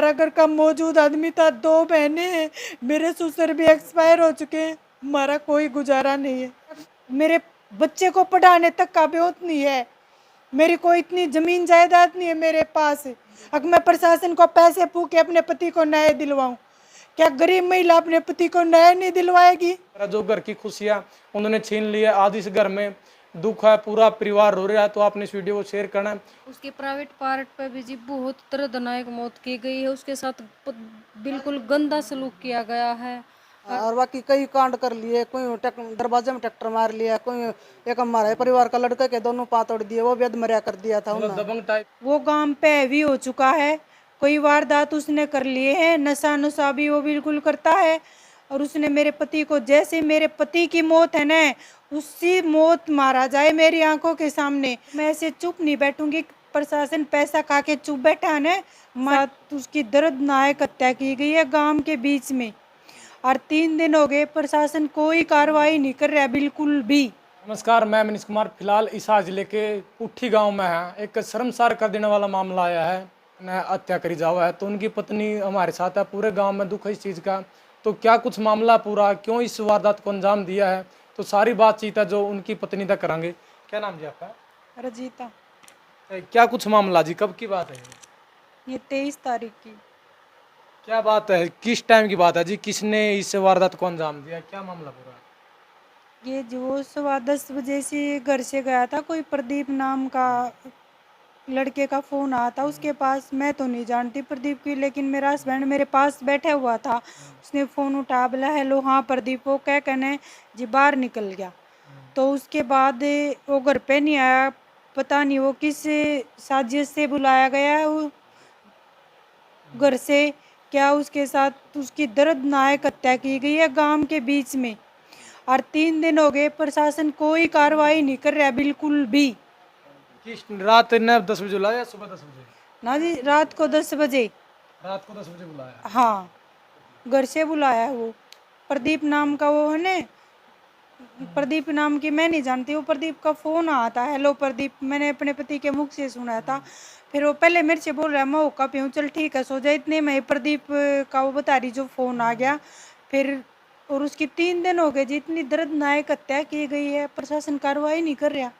हमारा घर का मौजूद आदमी था, 2 बहनें हैं, मेरे ससुर भी एक्सपायर हो चुके हैं, हमारा कोई गुजारा नहीं है। मेरे बच्चे को पढ़ाने तक का बहुत नहीं है, मेरी कोई इतनी जमीन जायदाद नहीं है मेरे पास। अगर मैं प्रशासन को पैसे फूक के अपने पति को न्याय दिलवाऊं, क्या गरीब महिला अपने पति को न्याय नहीं दिलवाएगी? जो घर की खुशियां उन्होंने छीन लिया, आज इस घर में दुख है, पूरा परिवार रो रहा है। तो आपने इस वीडियो को शेयर करना है। उसके प्राइवेट पार्ट पे भी जी बहुत दर्दनाक मौत की गई है, उसके साथ बिल्कुल गंदा सलूक किया गया है। और बाकी कई कांड कर लिए, कोई दरवाजे में ट्रैक्टर मार लिया, कोई एक हमारे परिवार का लड़का के दोनों पाँव तोड़ दिए, वो भी अधमर्या कर दिया था उन्होंने। दबंग टाइप वो गांव पे हैवी हो चुका है, कोई वारदात उसने कर लिए है, नशा नुशा भी वो बिल्कुल करता है। और उसने मेरे पति को, जैसे मेरे पति की मौत है ना, उसी मौत मारा जाए मेरी आंखों के सामने। मैं ऐसे चुप नहीं बैठूंगी। प्रशासन पैसा खा के चुप बैठा है ना, साथ उसकी दर्दनाक हत्या की गई है गांव के बीच में। और 3 दिन हो गए, प्रशासन कोई कार्रवाई नहीं कर रहा है बिल्कुल भी। नमस्कार, मैं मनीष कुमार। फिलहाल इसा जिले के पुट्ठी गांव में है, एक शर्मसार कर देने वाला मामला आया है। हत्या करी जावा है, तो उनकी पत्नी हमारे साथ है। पूरे गांव में दुख है इस चीज़ का। तो क्या कुछ मामला पूरा, क्यों इस वारदात को अंजाम दिया है, तो सारी बातचीत है जो उनकी पत्नी तक करांगे। क्या नाम जी आपका? रजीता। क्या कुछ मामला जी, कब की बात है ये 23 तारीख की। क्या बात है, किस टाइम की बात है जी? किसने इस वारदात को अंजाम दिया, क्या मामला पूरा? ये जो 10:15 से घर से गया था, कोई प्रदीप नाम का लड़के का फ़ोन आया था उसके पास। मैं तो नहीं जानती प्रदीप की, लेकिन मेरा हस्बैंड मेरे पास बैठा हुआ था। उसने फ़ोन उठा, बोला हेलो हाँ प्रदीप, वो क्या कहने जी बाहर निकल गया। तो उसके बाद वो घर पे नहीं आया, पता नहीं वो किस साजिश से बुलाया गया है वो घर से, क्या उसके साथ उसकी दर्दनाक हत्या की गई है गांव के बीच में। और 3 दिन हो गए, प्रशासन कोई कार्रवाई नहीं कर रहा है बिल्कुल भी। किस रात ने 10 बजे बुलाया या सुबह 10 बजे? ना जी, रात को 10 बजे। रात को 10 बजे बुलाया? हाँ, घर से बुलाया है वो। प्रदीप नाम का वो है न, प्रदीप नाम की मैं नहीं जानती, वो प्रदीप का फ़ोन आता है, हेलो प्रदीप, मैंने अपने पति के मुख से सुना था। फिर वो पहले मेरे से बोल रहा है मैं होका पे हूँ, चल ठीक है सो जा। इतने में प्रदीप का वो बता रही जो फ़ोन आ गया। फिर और उसकी 3 दिन हो गए जी, इतनी दर्दनाक हत्या की गई है, प्रशासन कार्रवाई नहीं कर रहा।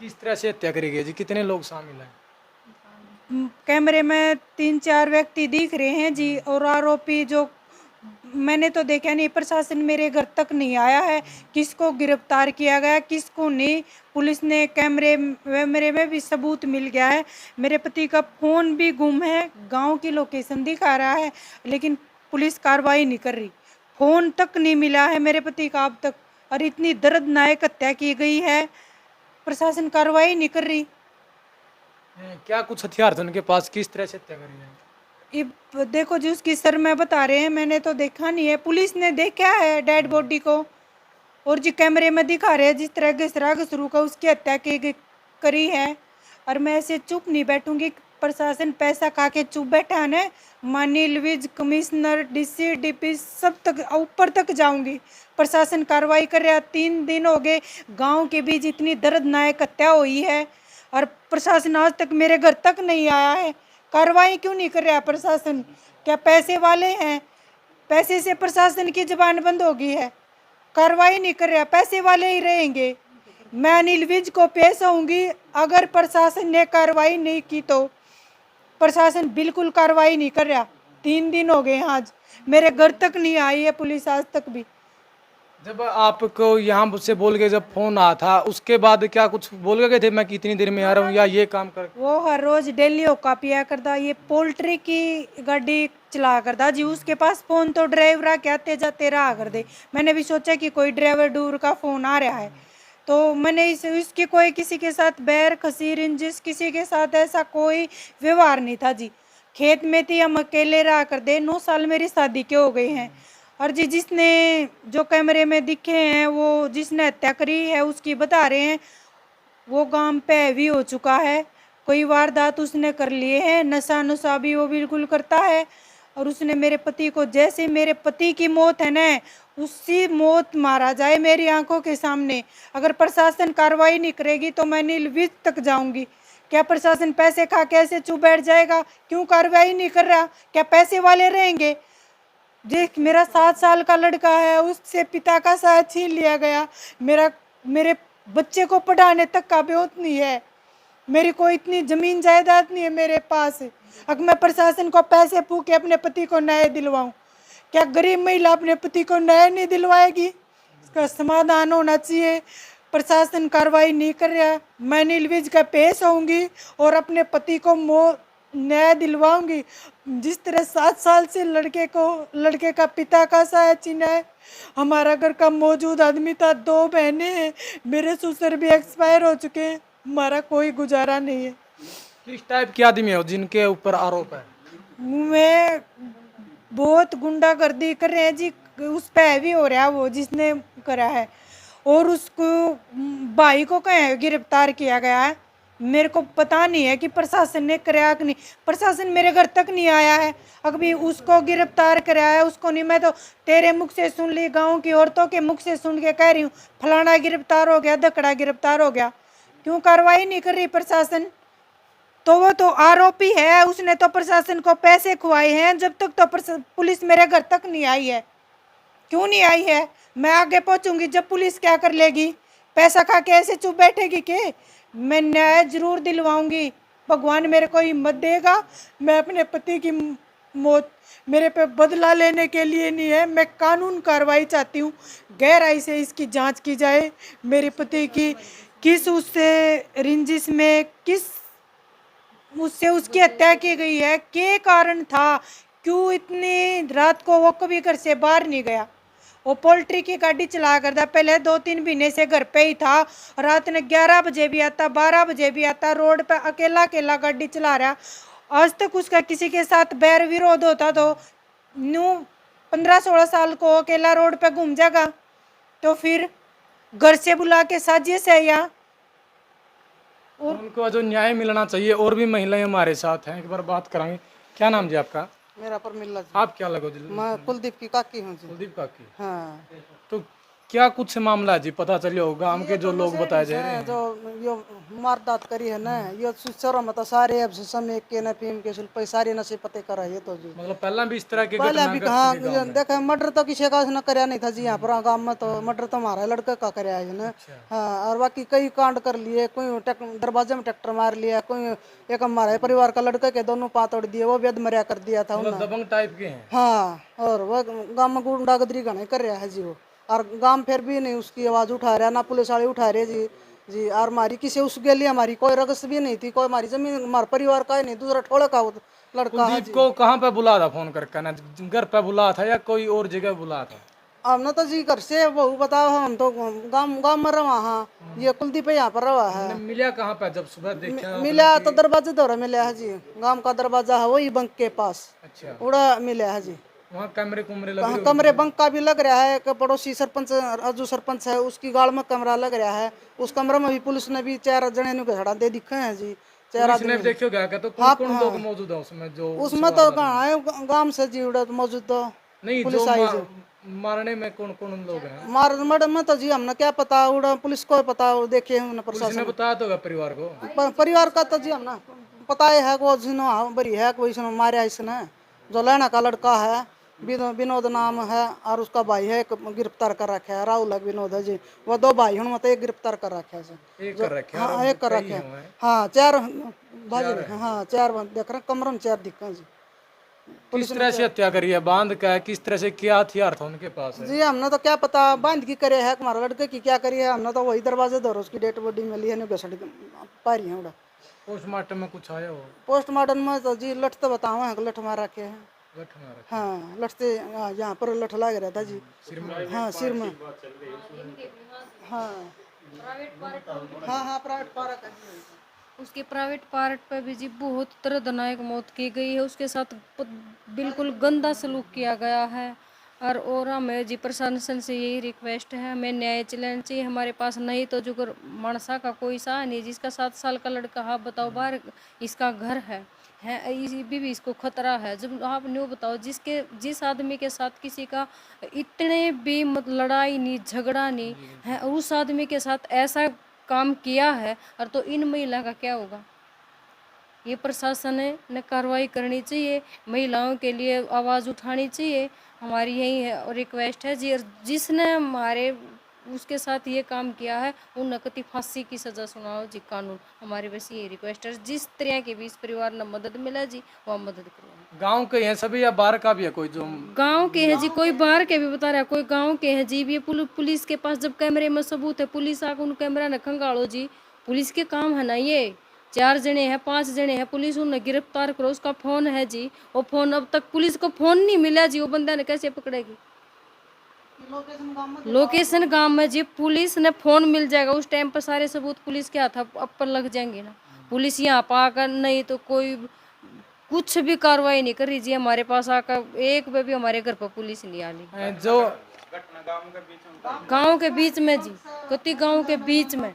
किस तरह से हत्या करी गई जी, कितने लोग शामिल हैं? कैमरे में 3-4 व्यक्ति दिख रहे हैं जी, और आरोपी जो मैंने तो देखा नहीं, प्रशासन मेरे घर तक नहीं आया है, किसको गिरफ्तार किया गया किसको नहीं। पुलिस ने कैमरे मेरे में भी सबूत मिल गया है, मेरे पति का फ़ोन भी गुम है, गांव की लोकेशन दिखा रहा है, लेकिन पुलिस कार्रवाई नहीं कर रही। फ़ोन तक नहीं मिला है मेरे पति का अब तक, और इतनी दर्दनाक हत्या की गई है, प्रशासन कार्रवाई नहीं कर रही। क्या कुछ हथियार थे उनके पास, किस तरह से हत्या करी है? ये देखो जी, उसकी सर में बता रहे हैं, मैंने तो देखा नहीं है, पुलिस ने देखा है डेड बॉडी को, और जी कैमरे में दिखा रहे हैं जिस तरह घसरा घसरू का उसकी हत्या की करी है। और मैं ऐसे चुप नहीं बैठूंगी। प्रशासन पैसा खा के चुप बैठा है ना, माननीय विज कमिश्नर, डीसी, डीपी सब तक ऊपर तक जाऊंगी, प्रशासन कार्रवाई कर रहा। 3 दिन हो गए, गाँव के बीच इतनी दर्दनाक हत्या हुई है, और प्रशासन आज तक मेरे घर तक नहीं आया है। कार्रवाई क्यों नहीं कर रहा प्रशासन? क्या पैसे वाले हैं? पैसे से प्रशासन की जुबान बंद हो गई है, कार्रवाई नहीं कर रहा, पैसे वाले ही रहेंगे। मैं अनिल विज को पेश होंगी, अगर प्रशासन ने कार्रवाई नहीं की तो। प्रशासन बिल्कुल कार्रवाई नहीं कर रहा। 3 दिन हो गए आज, मेरे घर तक नहीं आई है पुलिस आज तक भी। जब आपको यहाँ से बोल के जब फोन आया था, उसके बाद क्या कुछ बोल के गए थे मैं कितनी देर में आ रहा हूँ या ये काम कर? वो हर रोज डेली होका पिया करता, ये पोल्ट्री की गाड़ी चला करता जी, उसके पास फोन तो ड्राइवर के आते जाते रहा कर दे। मैंने भी सोचा कि कोई ड्राइवर डूर का फोन आ रहा है, तो मैंने इसके कोई किसी के साथ बैर खसी रंजिश किसी के साथ ऐसा कोई व्यवहार नहीं था जी। खेत में थी, हम अकेले रहा कर दे, 9 साल मेरी शादी के हो गए हैं। और जी जिसने जो कैमरे में दिखे हैं, वो जिसने हत्या करी है उसकी बता रहे हैं, वो गांव पे हैवी हो चुका है, कोई वारदात उसने कर लिए है, नशा नुशा भी वो बिल्कुल करता है। और उसने मेरे पति को, जैसे मेरे पति की मौत है ना, उसी मौत मारा जाए मेरी आंखों के सामने। अगर प्रशासन कार्रवाई नहीं करेगी तो मैं नीलविज तक जाऊंगी, क्या प्रशासन पैसे खा के ऐसे चुप बैठ जाएगा? क्यों कार्रवाई नहीं कर रहा? क्या पैसे वाले रहेंगे? देख, मेरा 7 साल का लड़का है, उससे पिता का साथ छीन लिया गया। मेरे बच्चे को पढ़ाने तक का बहुत नहीं है। मेरी कोई इतनी जमीन जायदाद नहीं है मेरे पास। अगर मैं प्रशासन को पैसे फूक के अपने पति को न्याय दिलवाऊं, क्या गरीब महिला अपने पति को न्याय नहीं दिलवाएगी? इसका समाधान होना चाहिए। प्रशासन कार्रवाई नहीं कर रहा। मैं नीलविज का पेश होऊंगी और अपने पति को न्याय दिलवाऊंगी। जिस तरह 7 साल से लड़के का पिता का साया छीना है। हमारा घर का मौजूद आदमी था, 2 बहनें हैं, मेरे ससुर भी एक्सपायर हो चुके हैं। हमारा कोई गुजारा नहीं है। किस टाइप के आदमी हो जिनके ऊपर आरोप है? मैं बहुत गुंडागर्दी कर रहे हैं जी। उस पे हैवी हो रहा है वो जिसने करा है, और उसको भाई को कहीं गिरफ्तार किया गया है। मेरे को पता नहीं है कि प्रशासन ने कराया कि नहीं। प्रशासन मेरे घर तक नहीं आया है, अभी उसको गिरफ्तार कराया है उसको नहीं। मैं तो तेरे मुख से सुन ली, गांव की औरतों के मुख से सुन के कह रही हूँ, फलाना गिरफ्तार हो गया, धकड़ा गिरफ्तार हो गया। क्यों कार्रवाई नहीं कर रही प्रशासन? तो वो तो आरोपी है, उसने तो प्रशासन को पैसे खुआए हैं। जब तक तो पुलिस मेरे घर तक नहीं आई है। क्यों नहीं आई है? मैं आगे पहुंचूंगी, जब पुलिस क्या कर लेगी? पैसा खा के ऐसे चुप बैठेगी के? मैं न्याय जरूर दिलवाऊंगी। भगवान मेरे को हिम्मत देगा। मैं अपने पति की मौत मेरे पे बदला लेने के लिए नहीं है, मैं कानून कार्रवाई चाहती हूँ। गहराई से इसकी जांच की जाए। मेरे पति की किस उससे रंजिश में उससे उसकी हत्या की गई है, क्या कारण था? क्यों इतनी रात को वो कभी घर से बाहर नहीं गया? वो पोल्ट्री की गाड़ी चला करता, पहले 2-3 महीने से घर पे ही था। रात में 11 बजे भी आता, 12 बजे भी आता, रोड पे अकेला अकेला गाड़ी चला रहा। आज तक उसका किसी के साथ बैर विरोध होता तो न्यू 15-16 साल को अकेला रोड पे घूम जाएगा? तो फिर घर से बुला के साजिश है या? और उनको जो न्याय मिलना चाहिए। और भी महिलाएं हमारे साथ हैं, एक बार बात कराएंगे। क्या नाम जी आपका? मेरा परमिल्ला जी। आप क्या लगो जी? मैं कुलदीप की काकी हूँ जी। कुलदीप काकी। हाँ, तो क्या कुछ मामला है जी, पता चलिए हो गांव के जो लोग बताए जा रहे हैं? जो यो मारदात करी है ना, यो शहरों में तो सारे अब समय के न फीम के सुल्प सारे नशे पते करा है तो जी। मतलब पहला भी इस तरह के पहले भी कहा घटना देखा, मर्डर तो किसी का न कराया नहीं था जी यहाँ पर गाँव में। तो मर्डर तो हमारा लड़के का कराया है ना। हाँ, और बाकी कई कांड कर लिए। कोई दरवाजे में ट्रैक्टर मार लिया, कोई एक हमारे परिवार का लड़के के दोनों पाँव तोड़ दिए, वो बेद मरिया कर दिया था उन्होंने। दबंग टाइप के हैं। हाँ, और वह गाँव में गुंडागर्दी घने कर रहा है जी वो। और गांव फिर भी नहीं उसकी आवाज उठा रहा, ना पुलिस वाले उठा रहे जी। जी, और हमारी किसी उसके लिए हमारी कोई रगस भी नहीं थी, कोई हमारी जमीन हमारे परिवार का ही नहीं, दूसरा ठोड़े का वो लड़का है कुलदीप जी। को कहाँ पे बुला था फोन करके ना? घर पे बुला था या कोई और जगह बुला था? हमने तो जी घर से वो बताओ, हम तो गाँव में रहा। हाँ, ये कुलदीप यहाँ पर रहा है। मिला कहाँ पे जब सुबह देखा? मिला तो दरवाजे दौरा मिला है जी। गांव का दरवाजा है वही बंक के पास, अच्छा, उड़ा मिला है जी। वहाँ कैमरे कुमरे लगे? कमरे बंक का भी लग रहा है। पड़ोसी सरपंच जो सरपंच है उसकी गाड़ में कमरा लग रहा है। उस कमरे में भी पुलिस ने भी 4 जने घड़ा दे दिखे हैं जी। 4 आदमी देखियो क्या तो कौन लोग मौजूद है उसमें? जो उसमें तो कहाँ है, गांव से जी उड़ा मौजूद तो नहीं, पुलिस आई जी। मारने में कौन कौन लोग हैं? मार में तो जी हमने क्या पता, उड़ा पुलिस को पता, देखे हमने पुलिस प्रशासन ने बताया तो होगा परिवार को? परिवार का तो जी हमने पता है वो जिनो बरी है, कोई मारा इसने। जो लैना का लड़का है, विनोद नाम है, और उसका भाई है, एक गिरफ्तार कर रखा है, राहुल है, विनोद है जी। वो 2 भाई हूँ, मतलब एक गिरफ्तार कर रखा है। एक कर रखे हैं। हाँ, एक कर रखे हैं। हाँ, 4 भाई। हाँ, 4 देख रहे कमरे में 4 दिक्कत जी। किस तरह से हत्या करी है? बांध का? किस तरह से क्या हथियार था उनके पास है? जी हमने तो क्या पता बांध की करे है, हमारे लड़के की क्या करी है। हमने तो वही दरवाजे दौर उसकी डेड बॉडी मिली है, घसड़ पा रही है। पोस्टमार्टम में कुछ आया हो? पोस्टमार्टम में तो जी लठ तो बताओ है, लठ मार रखे हैं। गठ मारा? हाँ, लठ से यहाँ पर लठ लग रहा था जी। सिर में? हाँ, सिर में। हाँ हाँ हाँ, प्राइवेट पार्क है जी। उसके प्राइवेट पार्ट पे भी जी बहुत दर्दनाक मौत की गई है। उसके साथ बिल्कुल गंदा सलूक किया गया है। और हमें जी प्रशासन से यही रिक्वेस्ट है, हमें न्याय चलाना चाहिए हमारे पास। नहीं तो जो मानसा का कोई सा नहीं, जिसका 7 साल का लड़का, आप बताओ बाहर इसका घर है इसी भी इसको खतरा है। जब आप न्यू बताओ, जिस आदमी के साथ किसी का इतने भी लड़ाई नहीं झगड़ा नहीं है, उस आदमी के साथ ऐसा काम किया है, और तो इन महिला का क्या होगा? ये प्रशासन ने कार्रवाई करनी चाहिए, महिलाओं के लिए आवाज़ उठानी चाहिए। हमारी यही है रिक्वेस्ट है जी। और जिसने हमारे उसके साथ ये काम किया है उन कति फांसी की सज़ा सुनाओ जी कानून। हमारी बस ये रिक्वेस्ट है, जिस तरह के भी इस परिवार ने मदद मिला जी वह मदद करो। गांव के हैं सभी या बाहर का भी है कोई जो? गांव के हैं जी, कोई बाहर के भी बता रहा है, कोई गांव के हैं जी। ये पुलिस के पास जब कैमरे में सबूत है, पुलिस आकर उन कैमरा ने खंगालो जी। पुलिस के काम है ना ये। 4 जने हैं 5 जने हैं, पुलिस उन्हें गिरफ्तार करो। उसका फोन है जी, वो फोन अब तक पुलिस को फोन नहीं मिला जी। वो बंदा ने कैसे पकड़ेगी? लोकेशन गांव में जी, पुलिस ने फोन मिल जाएगा उस टाइम पर सारे सबूत पुलिस के हाथ पर लग जाएंगे ना। पुलिस यहाँ पर आकर नहीं तो कोई कुछ भी कार्रवाई नहीं कर रही जी। हमारे पास आकर एक बार भी हमारे घर पर पुलिस नहीं आ रही। जो गांव के बीच में जी, कति गांव के बीच में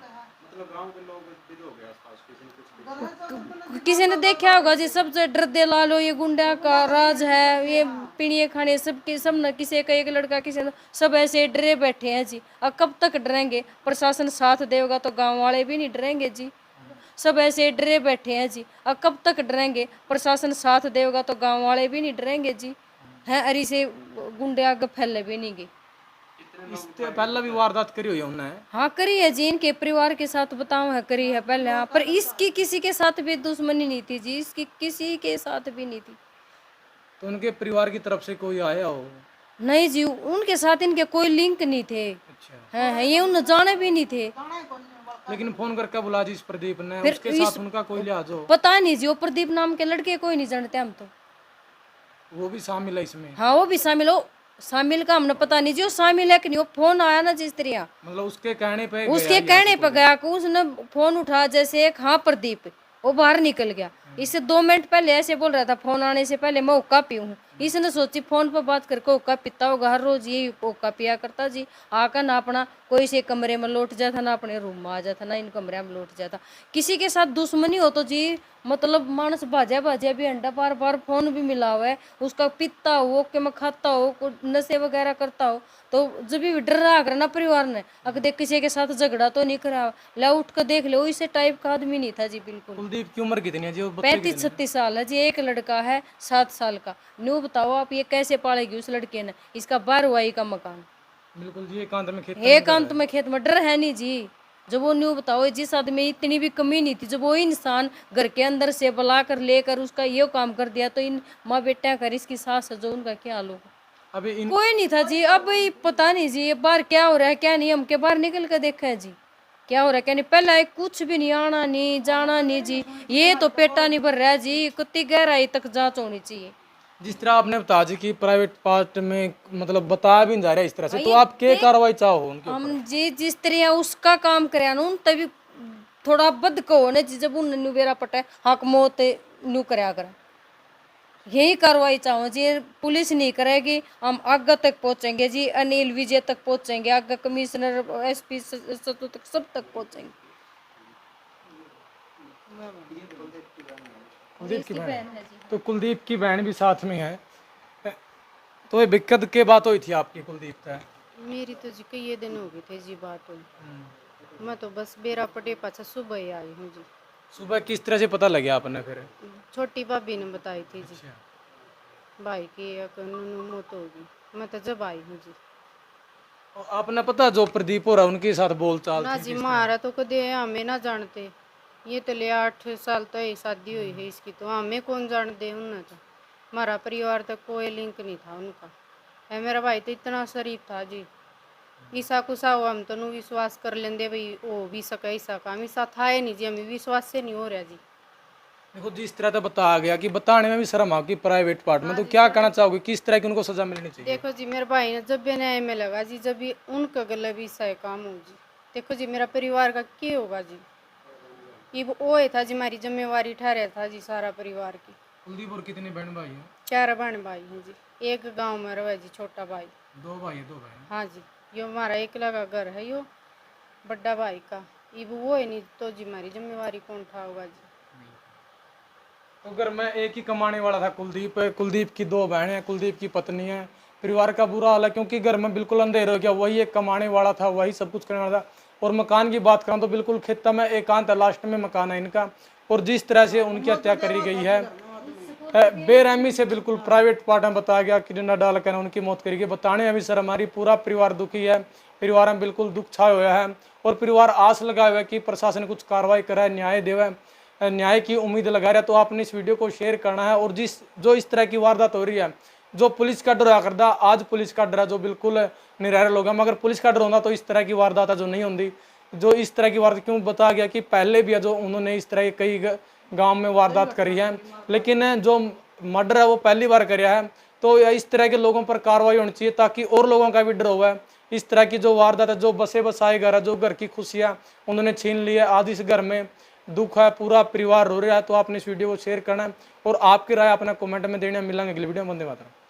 किसी ने देखा होगा जी। सबसे डर दे ला लो, ये गुंडा का राज है, ये पीने खाने सबके सब न किसी का एक लड़का किसी ने सब ऐसे डरे बैठे हैं जी। अब कब तक डरेंगे? प्रशासन साथ देगा तो गांव वाले भी नहीं डरेंगे जी। सब ऐसे डरे बैठे हैं जी। अब कब तक डरेंगे? प्रशासन साथ देगा तो गांव वाले भी नहीं डरेंगे जी। हैं अरी से गुंडे आगे फैले भी नहीं गए। इससे पहले भी वारदात करी हुई है उन्होंने? हाँ करी है जी, इनके परिवार के साथ बताओ है करी है पहले। हाँ पर इसकी किसी के साथ भी दुश्मनी नहीं थी जी, इसकी किसी के साथ भी नहीं थी। तो उनके परिवार की तरफ से कोई आया हो? नहीं जी, उनके साथ इनके कोई लिंक नहीं थे। अच्छा। हैं ये उन जाने भी नहीं थे। लेकिन फोन करके बुला जी इस प्रदीप ने, फिर उसके साथ उनका कोई लिहाज हो? पता नहीं जी, वो प्रदीप नाम के लड़के कोई नहीं जानते हम तो। वो भी शामिल है इसमें? हाँ वो भी शामिल हो, शामिल का हमने पता नहीं जी वो शामिल है कि नहीं। वो फोन आया ना जिस तरह, मतलब उसके कहने पे उसके कहने पे गया कि उसने फोन उठा जैसे एक हाँ प्रदीप, वो बाहर निकल गया। इससे 2 मिनट पहले ऐसे बोल रहा था फोन आने से पहले मैं हुक्का पी हूँ। इसने सोची फोन पर बात करके हुक्का पीता होगा, हर रोज यही हुक्का पिया करता जी। आकर ना अपना कोई से कमरे में लौट जाता, ना अपने रूम में आ जाता, ना इन कमरे में लौट जाता। किसी के साथ दुश्मनी हो तो जी मतलब मानस भाजा भी अंडा बार बार फोन भी मिला हुआ है उसका, पीता हो के मैं खाता हो नशे वगैरह करता हो तो जब भी डर रहा करना परिवार ने अगर देख किसी के साथ झगड़ा तो नहीं करा, ला उठ कर देख लो, इसे टाइप का आदमी नहीं था जी बिल्कुल। कुलदीप की उम्र कितनी है जी? 35-36 साल है जी। एक लड़का है 7 साल का। न्यू बताओ आप ये कैसे पालेगी उस लड़के ने? इसका 12वाई का मकान, बिल्कुल जी एकांत में खेत एकांत में खेत में, डर है नहीं जी। जब वो न्यू बताओ जिस आदमी में इतनी भी कमी नहीं थी, जब वो इंसान घर के अंदर से बुला कर लेकर उसका ये काम कर दिया तो इन माँ बेटा कर इसकी सास है जो उनका क्या हाल होगा? अभी कोई नहीं था जी। अब ये पता नहीं जी ये बाहर क्या हो रहा है क्या नहीं, हमके बाहर निकल कर देखा है जी क्या हो रहा है क्या नहीं। पहले कुछ भी नहीं, आना नहीं जाना नहीं जी, ये तो पेटा नहीं भर रहा है जी। कितनी गहराई तक जांच होनी चाहिए। जिस तरह आपने बताया जी कि प्राइवेट पार्ट में मतलब बताया भी नहीं जा रहा है इस तरह से, तो आप क्या कार्रवाई चाहो उनके ऊपर? हम जी जिस तरह उसका काम करे ना तभी थोड़ा बद को होने जी। जब उन बेरा पटे हक मौत न्यू कराया कर, यही कार्रवाई चाहो जी। पुलिस नहीं करेगी हम आगे तक पहुंचेंगे जी, अनिल विजय तक पहुंचेंगे, आगे कमिश्नर SP तक सब तक पहुंचेंगे। कुलदीप की बहन है जी। तो कुलदीप की बहन भी साथ में है। तो ये दिक्कत के बात हुई थी आपकी कुलदीप का? मेरी तो जी कई दिन हो गए थे जी बात हुई। मैं तो बस बेरा पटे पाछा सुबह ही आई हूँ जी। सुबह किस तरह से पता लगा आपने फिर? छोटी भाभी ने बताई थी जी भाई की मौत होगी। मैं तो जब आई हूँ जी। और आपने पता जो प्रदीप हो रहा उनके साथ बोल चाल ना जी मारा तो कदे हमें ना जानते। ये तो ले 8 साल तो ही शादी हुई है इसकी, तो हमें कौन जानते उन्हें तो। हमारा परिवार तक कोई लिंक नहीं था उनका। है मेरा भाई तो इतना शरीफ था जी। ईसा कुसा हो हम तो नू विश्वास कर लेंदे भाई हो भी सका ईसा का, हम ईसा था ही नहीं जी, हमें विश्वास से नहीं हो रहा जी। देखो जिस तरह तो बताया गया कि बताने में भी शर्म आपकी प्राइवेट पार्ट में, तो क्या कहना चाहोगे किस तरह की उनको सजा मिलनी चाहिए? देखो जी मेरे भाई ने जब भी न्याय में लगा जी, जब भी उनका गला भी सही काम हो जी। देखो जी मेरा परिवार का क्या होगा जी? ये वो था जी हमारी जिम्मेवारी ठहरा था जी सारा परिवार की। कुलदीप और कितने बहन भाई हैं? 4 बहन भाई हैं जी। एक गांव में रहे जी छोटा भाई। 2 भाई है 2 बहन? हाँ जी, यो हमारा एकला का घर है, यो बड़ा भाई का। ये वो है नहीं तो जी हमारी जिम्मेवारी कौन उठाओगा जी? तो घर में एक ही कमाने वाला था कुलदीप है। कुलदीप की 2 बहनें हैं, कुलदीप की पत्नी है। परिवार का बुरा हाल है क्योंकि घर में बिल्कुल अंधेरा हो गया। वही एक कमाने वाला था, वही सब कुछ करने वाला था। और मकान की बात करूँ तो बिल्कुल खेता में एकांत है, लास्ट में मकान है इनका। और जिस तरह से उनकी हत्या करी गई है बेरहमी से, बिल्कुल प्राइवेट पार्ट में बताया गया कि डंडा डालकर उनकी मौत करी गई। बताने में भी सर हमारी पूरा परिवार दुखी है, परिवार में बिल्कुल दुख छाया हुआ है और परिवार आस लगाया हुआ है कि प्रशासन कुछ कार्रवाई करे, न्याय देवे, न्याय की उम्मीद लगा रहा है। तो आपने इस वीडियो को शेयर करना है। और जो इस तरह की वारदात हो रही है, जो पुलिस का डर हुआ करता, आज पुलिस का डर है जो बिल्कुल निरहरे लोग हैं, मगर पुलिस का डर होता तो इस तरह की वारदात है जो नहीं होती। जो इस तरह की वारदात क्यों बताया गया कि पहले भी है जो उन्होंने इस तरह कई गांव में वारदात करी है, लेकिन जो मर्डर है वो पहली बार कराया है। तो इस तरह के लोगों पर कार्रवाई होनी चाहिए ताकि और लोगों का भी डर हुआ है। इस तरह की जो वारदात है, जो बसे बसाए घर है, जो घर की खुशियाँ उन्होंने छीन ली है, आज इस घर में दुख है, पूरा परिवार रो रहा है। तो आपने इस वीडियो को शेयर करना है और आपकी राय अपना कमेंट में देना। मिलेंगे अगली वीडियो में। वंदे मातरम।